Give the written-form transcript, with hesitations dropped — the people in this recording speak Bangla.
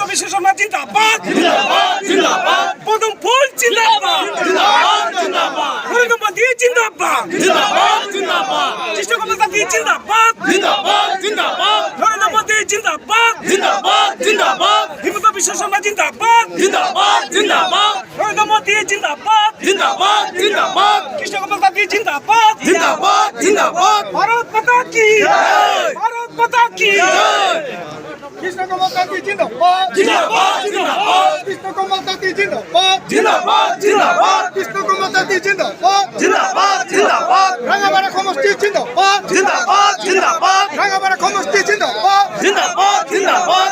বিশ্ব শর্মা জিন্দাবাদ জিন্দাবাদ জিন্দাবাদ প্রথম ফুল জিন্দাবাদ জিন্দাবাদ জিন্দাবাদ নরেন্দ্র মোদী জিন্দাবাদ জিন্দাবাদ জিন্দাবাদ কৃষ্ণকুমার গান্ধী জিন্দাবাদ জিন্দাবাদ জিন্দাবাদ নরেন্দ্র মোদী জিন্দাবাদ জিন্দাবাদ জিন্দাবাদ হিমন্ত বিশ্ব শর্মা জিন্দাবাদ জিন্দাবাদ জিন্দাবাদ নরেন্দ্র মোদী জিন্দাবাদ জিন্দাবাদ জিন্দাবাদ কৃষ্ণকুমার গান্ধী জিন্দাবাদ জিন্দাবাদ জিন্দাবাদ ভারত মাতা কি জয়। ভারত মাতা কি জয়। কৃষ্ণকুমার গান্ধী জিন্দাবাদ জিন্দাবাদ জিন্দাবাদ কৃষ্ণকুমার গান্ধী জিন্দাবাদ জিন্দাবাদ জিন্দাবাদ কৃষ্ণকুমার গান্ধী জিন্দাবাদ জিন্দাবাদ জিন্দাবাদ রাঙামারা সমষ্টি জিন্দাবাদ জিন্দাবাদ জিন্দাবাদ রাঙামারা সমষ্টি জিন্দাবাদ জিন্দাবাদ জিন্দাবাদ